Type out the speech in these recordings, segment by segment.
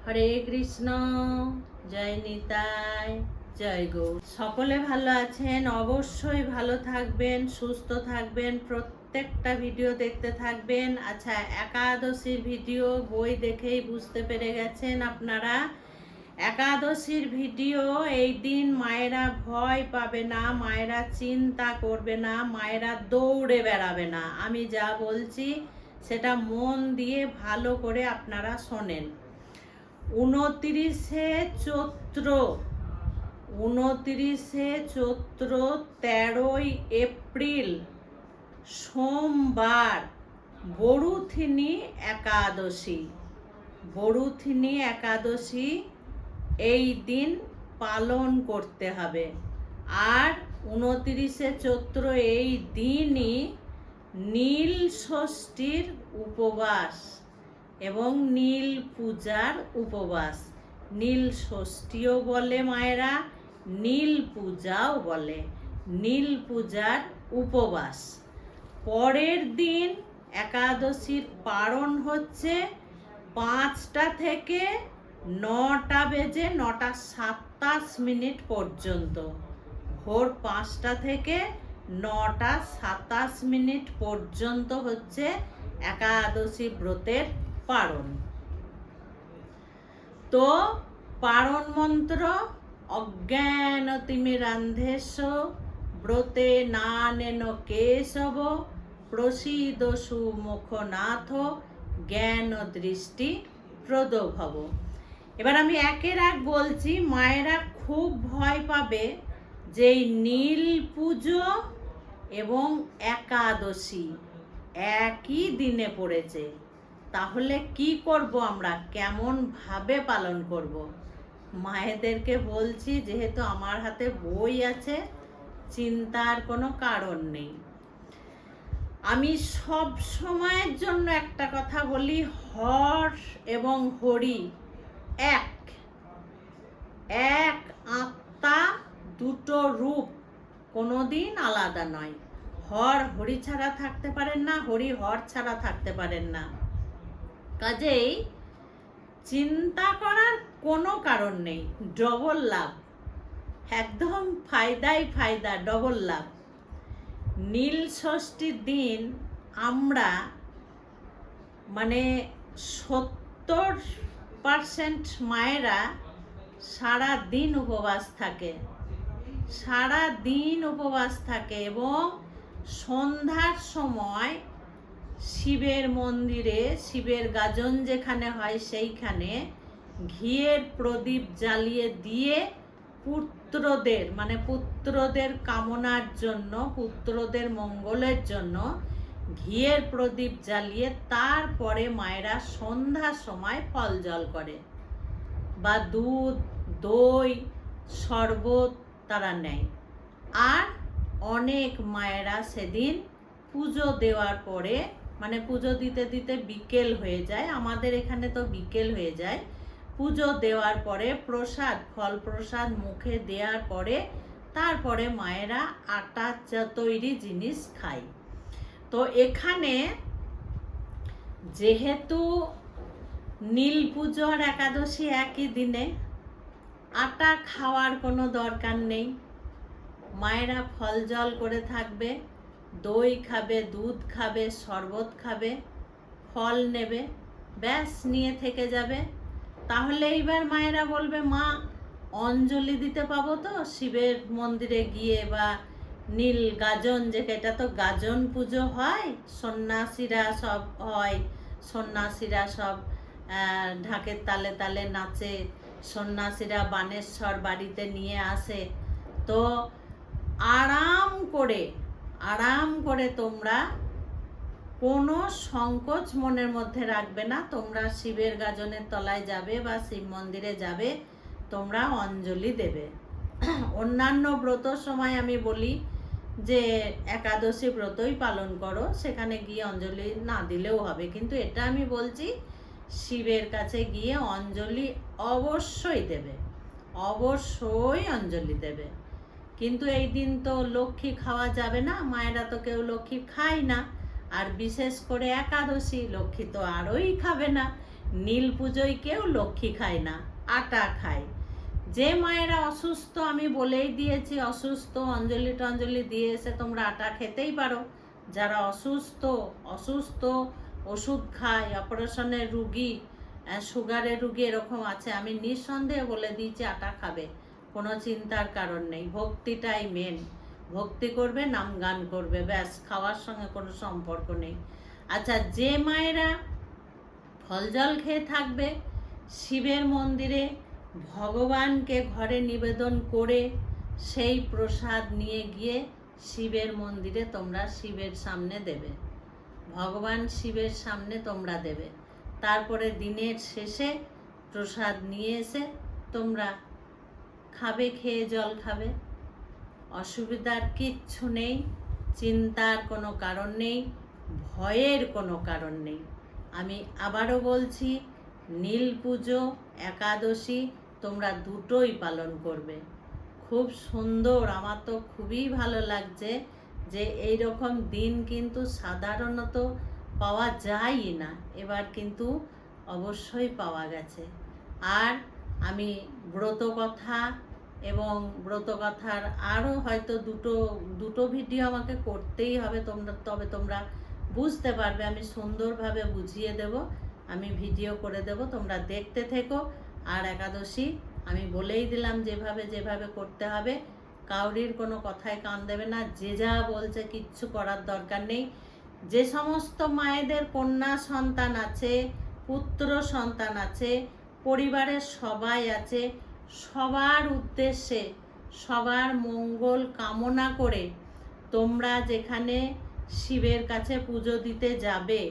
হরে কৃষ্ণ। জয় নিতাই, জয় গৌর। সকলে ভালো আছেন? অবশ্যই ভালো থাকবেন, সুস্থ থাকবেন, প্রত্যেকটা ভিডিও দেখতে থাকবেন। আচ্ছা, একাদশীর ভিডিও বই দেখেই বুঝতে পেরে গেছেন আপনারা। একাদশীর ভিডিও এই দিন মায়েরা ভয় পাবে না, মায়েরা চিন্তা করবে না, মায়েরা দৌড়ে বেড়াবে না। আমি যা বলছি সেটা মন দিয়ে ভালো করে আপনারা শোনেন। 13 এপ্রিল সোমবার বরুথিনী একাদশী এই দিন পালন করতে হবে। আর 29 এই দিনই নীল ষষ্ঠীর উপবাস এবং নীল পূজার উপবাস। নীল ষষ্ঠীও বলে মায়েরা, নীল পূজাও বলে, নীল পূজার উপবাস। পরের দিন একাদশীর পারণ হচ্ছে 5টা থেকে 9টা বেজে 9:27 পর্যন্ত। ভোর 5টা থেকে 9:27 পর্যন্ত হচ্ছে একাদশী ব্রতের পারণ। তো পারণ মন্ত্র অজ্ঞানতিমিরান্ধেশ ব্রতে নানেন কেশব প্রসীদসু মুখনাথ জ্ঞান দৃষ্টি প্রদভব। এবার আমি একের এক বলছি। মায়েরা খুব ভয় পাবে যে নীল পুজো এবং একাদশী একই দিনে পড়েছে, তাহলে কি করব আমরা, কেমন ভাবে পালন করব? মায়েদেরকে বলছি, যেহেতু আমার হাতে বই আছে, চিন্তার কোনো কারণ নেই। আমি সব সময়ের জন্য একটা কথা বলি, হর এবং হরি এক আত্মা, দুটো রূপ, কোনোদিন আলাদা নয়। হর হরি ছাড়া থাকতে পারেন না, হরি হর ছাড়া থাকতে পারেন না। কাজেই চিন্তা করার কোনো কারণ নেই, ডবল লাভ, একদম ফায়দাই ফায়দা, ডবল লাভ। নীল ষষ্ঠীর দিন আমরা 70% মায়েরা সারা দিন উপবাস থাকে এবং সন্ধ্যার সময় শিবের মন্দিরে, শিবের গাজন যেখানে হয় সেইখানে ঘিয়ের প্রদীপ জ্বালিয়ে দিয়ে পুত্রদের কামনার জন্য, পুত্রদের মঙ্গলের জন্য ঘিয়ের প্রদীপ জ্বালিয়ে তারপরে মায়েরা সন্ধ্যার সময় ফল জল করে বা দুধ, দই, শরবত তারা নেয়। আর অনেক মায়েরা সেদিন পুজো দেওয়ার পরে, পুজো দিতে দিতে বিকেল হয়ে যায়, আমাদের এখানে তো বিকেল হয়ে যায়, পুজো দেওয়ার পরে প্রসাদ, ফল প্রসাদ মুখে দেওয়ার পরে তারপরে মায়েরা আটা তৈরি জিনিস খায়। তো এখানে যেহেতু নীল পুজো আর একাদশী একই দিনে, আটা খাওয়ার কোনো দরকার নেই। মায়েরা ফল জল করে থাকবে, দই খাবে, দুধ খাবে, শরবত খাবে, ফল নেবে, ব্যাস নিয়ে থেকে যাবে। তাহলে এইবার মায়েরা বলবে, মা অঞ্জলি দিতে পাবো তো শিবের মন্দিরে গিয়ে, বা নীল গাজন, যেটা তো গাজন পুজো হয়, সন্ন্যাসীরা সব হয়, সন্ন্যাসীরা সব ঢাকের তালে তালে নাচে, সন্ন্যাসীরা বানেশ্বর বাড়িতে নিয়ে আসে। তো আরাম করে তোমরা কোনো সংকোচ মনের মধ্যে রাখবে না, তোমরা শিবের গাজনের তলায় যাবে বা শিব মন্দিরে যাবে, তোমরা অঞ্জলি দেবে। অন্যান্য ব্রতর সময় আমি বলি যে একাদশী ব্রতই পালন করো, সেখানে গিয়ে অঞ্জলি না দিলেও হবে, কিন্তু এটা আমি বলছি শিবের কাছে গিয়ে অঞ্জলি অবশ্যই দেবে, অবশ্যই অঞ্জলি দেবে। কিন্তু এই দিন তো লক্ষ্মী খাওয়া যাবে না, মায়েরা তো কেউ লক্ষ্মী খায় না, আর বিশেষ করে একাদশী, লক্ষ্মী তো আরোই খাবে না। নীল পুজোয় কেউ লক্ষ্মী খায় না, আটা খায়। যে মায়েরা অসুস্থ, আমি বলেই দিয়েছি, অসুস্থ অঞ্জলি টঞ্জলি দিয়ে এসে তোমরা আটা খেতেই পারো। যারা অসুস্থ অসুস্থ ওষুধ খায়, অপারেশনের রুগী, সুগারের রুগী এরকম আছে, আমি নিঃসন্দেহে বলে দিয়েছি আটা খাবে, কোনো চিন্তার কারণ নেই। ভক্তিটাই মেন, ভক্তি করবে, নাম গান করবে, ব্যাস, খাওয়ার সঙ্গে কোনো সম্পর্ক নেই। আচ্ছা, যে মায়েরা ফল জল খেয়ে থাকবে, শিবের মন্দিরে ভগবানকে ঘরে নিবেদন করে সেই প্রসাদ নিয়ে গিয়ে শিবের মন্দিরে তোমরা শিবের সামনে দেবে, ভগবান শিবের সামনে তোমরা দেবে। তারপরে দিনের শেষে প্রসাদ নিয়ে এসে তোমরা খাবে, খেয়ে জল খাবে। অসুবিধার কিচ্ছু নেই, চিন্তার কোনো কারণ নেই, ভয়ের কোনো কারণ নেই। আমি আবারও বলছি, নীল পুজো, একাদশী তোমরা দুটোই পালন করবে। খুব সুন্দর, আমার তো খুবই ভালো লাগছে যে এই রকম দিন কিন্তু সাধারণত পাওয়া যায়ই না, এবার কিন্তু অবশ্যই পাওয়া গেছে। আর আমি ব্রতকথা এবং ব্রতকথার আরও হয়তো দুটো ভিডিও আমাকে করতেই হবে, তবে তোমরা বুঝতে পারবে, আমি সুন্দরভাবে বুঝিয়ে দেব, আমি ভিডিও করে দেব, তোমরা দেখতে থেকো। আর একাদশী আমি বলেই দিলাম যেভাবে করতে হবে, কাউরির কোনো কথায় কান দেবে না, যে যা বলছে কিচ্ছু করার দরকার নেই। যে সমস্ত মায়েদের কন্যা সন্তান আছে, পুত্র সন্তান আছে, পরিবারের সবাই আছে, সবার উদ্দেশ্যে সবার মঙ্গল কামনা করে তোমরা যেখানে শিবের কাছে পুজো দিতে যাবে,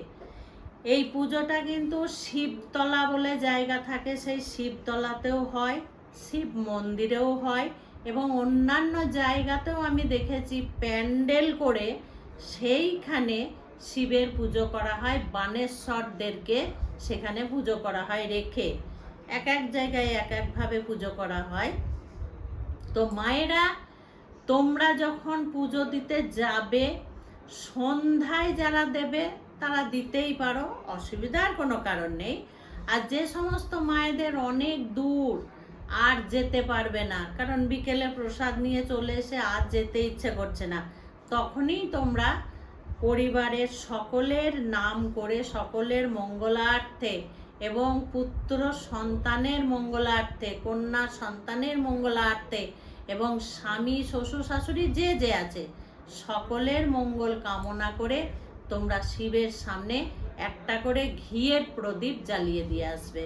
এই পুজোটা কিন্তু শিবতলা বলে জায়গা থাকে, সেই শিবতলাতেও হয়, শিব মন্দিরেও হয়, এবং অন্যান্য জায়গাতেও আমি দেখেছি প্যান্ডেল করে সেইখানে শিবের পুজো করা হয়, বানেশ্বরদেরকে সেখানে পুজো করা হয় রেখে, এক এক জায়গায় এক একভাবে পুজো করা হয়। তো মায়েরা, তোমরা যখন পুজো দিতে যাবে, সন্ধ্যায় যারা দেবে তারা দিতেই পারো, অসুবিধার কোনো কারণ নেই। আর যে সমস্ত মায়েদের অনেক দূর, আর যেতে পারবে না, কারণ বিকেলে প্রসাদ নিয়ে চলে এসে আর যেতে ইচ্ছে করছে না, তখনই তোমরা পরিবারের সকলের নাম করে, সকলের মঙ্গলার্থে এবং পুত্র সন্তানের মঙ্গলার্থে, কন্যা সন্তানের মঙ্গলার্থে, এবং স্বামী শ্বশুর শাশুড়ি যে যে আছে সকলের মঙ্গল কামনা করে তোমরা শিবের সামনে একটা করে ঘিয়ের প্রদীপ জ্বালিয়ে দিয়ে আসবে।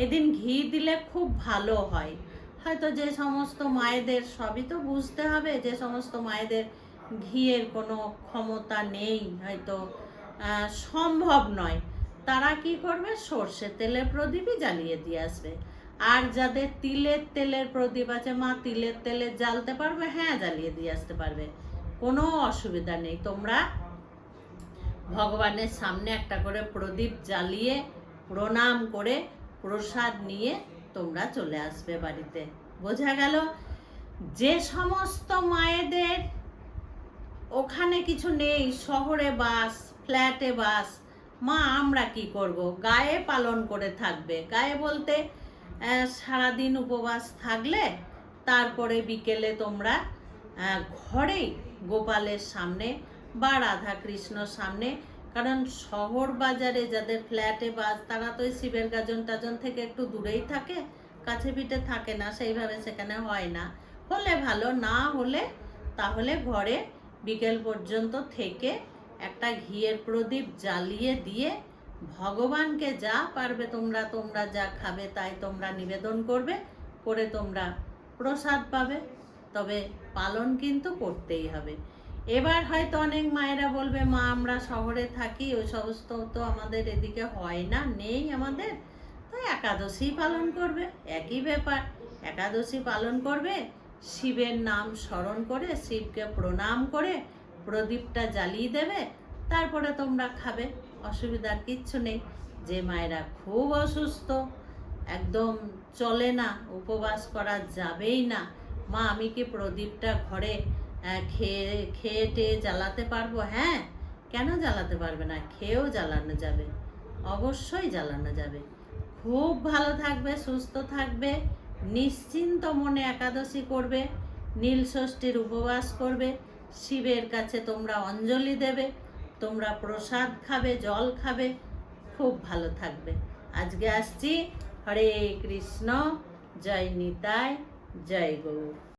এদিন ঘি দিলে খুব ভালো হয়। হয়তো যে সমস্ত মায়েদের, সবই তো বুঝতে হবে, যে সমস্ত মায়েদের ঘিয়ের কোনো ক্ষমতা নেই, হয়তো সম্ভব নয়, তারা কি করবে, সর্ষে তেলের প্রদীপই জ্বালিয়ে দিয়ে আসবে। আর যাদের তিলের তেলের প্রদীপ আছে, মা তিলের তেলের জ্বালতে পারবে, হ্যাঁ জ্বালিয়ে দিয়ে আসতে পারবে, কোনো অসুবিধা নেই। তোমরা ভগবানের সামনে একটা করে প্রদীপ জ্বালিয়ে প্রণাম করে প্রসাদ নিয়ে তোমরা চলে আসবে বাড়িতে। বোঝা গেল? যে সমস্ত মায়েদের ওখানে কিছু নেই, শহরে বাস, ফ্ল্যাটে বাস, মা আমরা কি করব, গায়ে পালন করে থাকবে। গায়ে বলতে সারাদিন উপবাস থাকলে তারপরে বিকেলে তোমরা ঘরেই গোপালের সামনে বা রাধা কৃষ্ণর সামনে, কারণ শহর বাজারে যাদের ফ্ল্যাটে বাস, তারা তো শিবের গাজন টাজন থেকে একটু দূরেই থাকে, কাছে পিঠে থাকে না, সেইভাবে সেখানে হয় না। হলে ভালো, না হলে তাহলে ঘরে বিকেল পর্যন্ত থেকে একটা ঘিয়ের প্রদীপ জ্বালিয়ে দিয়ে ভগবানকে যা পারবে তোমরা যা খাবে তাই তোমরা নিবেদন করবে, করে তোমরা প্রসাদ পাবে। তবে পালন কিন্তু করতেই হবে। এবার হয়তো অনেক মায়েরা বলবে, মা আমরা শহরে থাকি, ওই সমস্ত তো আমাদের এদিকে হয় না, নেই আমাদের, তো একাদশী পালন করবে, একই ব্যাপার। একাদশী পালন করবে, শিবের নাম স্মরণ করে, শিবকে প্রণাম করে প্রদীপটা জ্বালিয়ে দেবে, তারপরে তোমরা খাবে, অসুবিধার কিচ্ছু নেই। যে মায়েরা খুব অসুস্থ, একদম চলে না, উপবাস করা যাবেই না, মা আমি কি প্রদীপটা ঘরে খেয়ে টেয়ে জ্বালাতে পারবো? হ্যাঁ, কেন জ্বালাতে পারবে না, খেয়েও জ্বালানো যাবে, অবশ্যই জ্বালানো যাবে। খুব ভালো থাকবে, সুস্থ থাকবে, নিশ্চিন্ত মনে একাদশী করবে, নীল ষষ্ঠীর উপবাস করবে, শিবের কাছে তোমরা অঞ্জলি দেবে, তোমরা প্রসাদ খাবে, জল খাবে, খুব ভালো থাকবে। আজকে আসছি। হরে কৃষ্ণ, জয় নিতাই, জয় গৌর।